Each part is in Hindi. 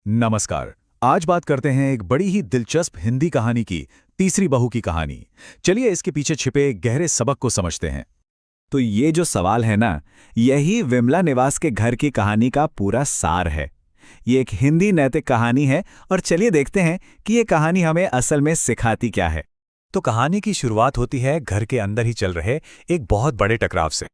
नमस्कार। आज बात करते हैं एक बड़ी ही दिलचस्प हिंदी कहानी की, तीसरी बहू की कहानी। चलिए इसके पीछे छिपे गहरे सबक को समझते हैं। तो ये जो सवाल है ना, यही विमला निवास के घर की कहानी का पूरा सार है। ये एक हिंदी नैतिक कहानी है और चलिए देखते हैं कि ये कहानी हमें असल में सिखाती क्या है। तो कहानी की शुरुआत होती है घर के अंदर ही चल रहे एक बहुत बड़े टकराव से।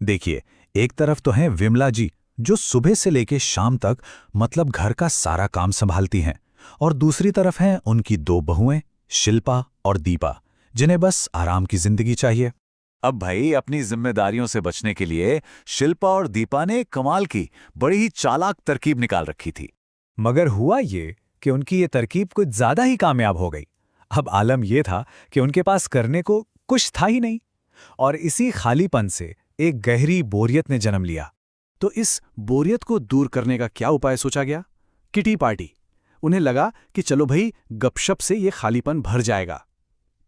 देखिए, एक तरफ तो है विमला जी, जो सुबह से लेकर शाम तक मतलब घर का सारा काम संभालती हैं, और दूसरी तरफ हैं उनकी दो बहुएं, शिल्पा और दीपा, जिन्हें बस आराम की जिंदगी चाहिए। अब भाई, अपनी जिम्मेदारियों से बचने के लिए शिल्पा और दीपा ने कमाल की बड़ी ही चालाक तरकीब निकाल रखी थी। मगर हुआ ये कि उनकी ये तरकीब कुछ ज्यादा ही कामयाब हो गई। अब आलम यह था कि उनके पास करने को कुछ था ही नहीं, और इसी खालीपन से एक गहरी बोरियत ने जन्म लिया। तो इस बोरियत को दूर करने का क्या उपाय सोचा गया? Kitty party. उन्हें लगा कि चलो भाई, गपशप से ये खालीपन भर जाएगा।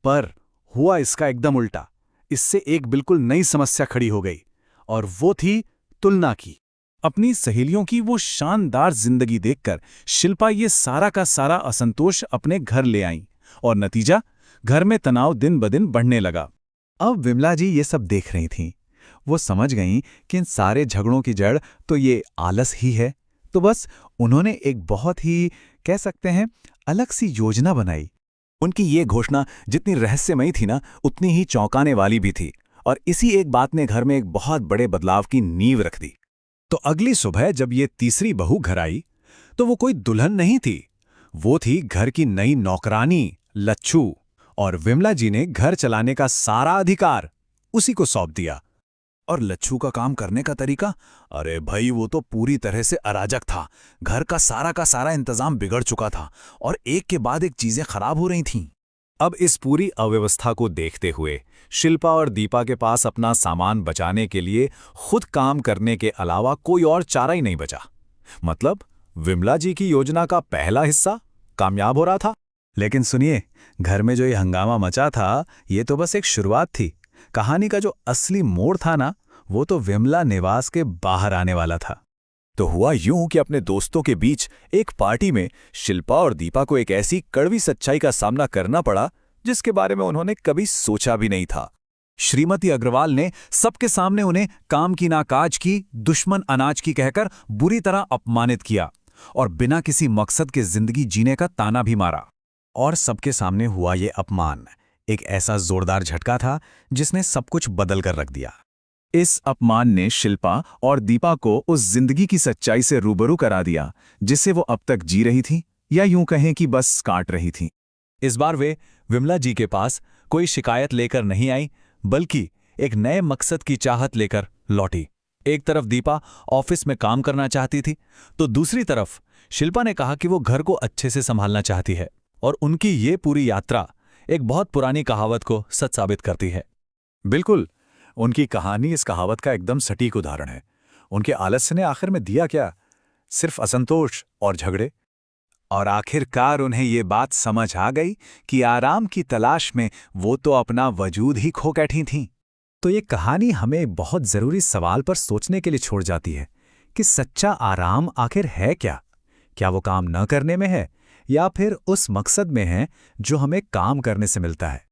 पर हुआ इसका एकदम उल्टा। इससे एक बिल्कुल नई समस्या खड़ी हो गई, और वो थी तुलना की। अपनी सहेलियों की वो शानदार जिंदगी देखकर शिल्पा ये सारा का सारा असंतोष अपने घर ले आईं, और नतीजा, घर में तनाव दिन ब दिन बढ़ने लगा। अब विमला जी ये सब देख रही थीं। वो समझ गईं कि इन सारे झगड़ों की जड़ तो ये आलस ही है। तो बस उन्होंने एक बहुत ही, कह सकते हैं, अलग सी योजना बनाई। उनकी ये घोषणा जितनी रहस्यमयी थी ना, उतनी ही चौंकाने वाली भी थी, और इसी एक बात ने घर में एक बहुत बड़े बदलाव की नींव रख दी। तो अगली सुबह जब ये तीसरी बहू घर आई, तो वो कोई दुल्हन नहीं थी। वो थी घर की नई नौकरानी लच्छू, और विमला जी ने घर चलाने का सारा अधिकार उसी को सौंप दिया। और लच्छू का काम करने का तरीका, अरे भाई, वो तो पूरी तरह से अराजक था। घर का सारा इंतजाम बिगड़ चुका था, और एक के बाद एक चीजें खराब हो रही थीं। अब इस पूरी अव्यवस्था को देखते हुए शिल्पा और दीपा के पास अपना सामान बचाने के लिए खुद काम करने के अलावा कोई और चारा ही नहीं बचा। मतलब विमला जी की योजना का पहला हिस्सा कामयाब हो रहा था। लेकिन सुनिए, घर में जो ये हंगामा मचा था, ये तो बस एक शुरुआत थी। कहानी का जो असली मोड़ था ना, वो तो विमला निवास के बाहर आने वाला था। तो हुआ यूं कि अपने दोस्तों के बीच एक पार्टी में शिल्पा और दीपा को एक ऐसी कड़वी सच्चाई का सामना करना पड़ा जिसके बारे में उन्होंने कभी सोचा भी नहीं था। श्रीमती अग्रवाल ने सबके सामने उन्हें काम की नाकाज की, दुश्मन अनाज की कहकर बुरी तरह अपमानित किया, और बिना किसी मकसद के जिंदगी जीने का ताना भी मारा। और सबके सामने हुआ ये अपमान एक ऐसा जोरदार झटका था जिसने सब कुछ बदल कर रख दिया। इस अपमान ने शिल्पा और दीपा को उस जिंदगी की सच्चाई से रूबरू करा दिया जिसे वो अब तक जी रही थी, या यूं कहें कि बस काट रही थी। इस बार वे विमला जी के पास कोई शिकायत लेकर नहीं आई, बल्कि एक नए मकसद की चाहत लेकर लौटी। एक तरफ दीपा ऑफिस में काम करना चाहती थी, तो दूसरी तरफ शिल्पा ने कहा कि वो घर को अच्छे से संभालना चाहती है। और उनकी ये पूरी यात्रा एक बहुत पुरानी कहावत को सच साबित करती है। बिल्कुल, उनकी कहानी इस कहावत का एकदम सटीक उदाहरण है। उनके आलस्य ने आखिर में दिया क्या? सिर्फ असंतोष और झगड़े। और आखिरकार उन्हें ये बात समझ आ गई कि आराम की तलाश में वो तो अपना वजूद ही खो बैठी थीं। तो ये कहानी हमें बहुत जरूरी सवाल पर सोचने के लिए छोड़ जाती है कि सच्चा आराम आखिर है क्या? क्या वो काम न करने में है, या फिर उस मकसद में है जो हमें काम करने से मिलता है?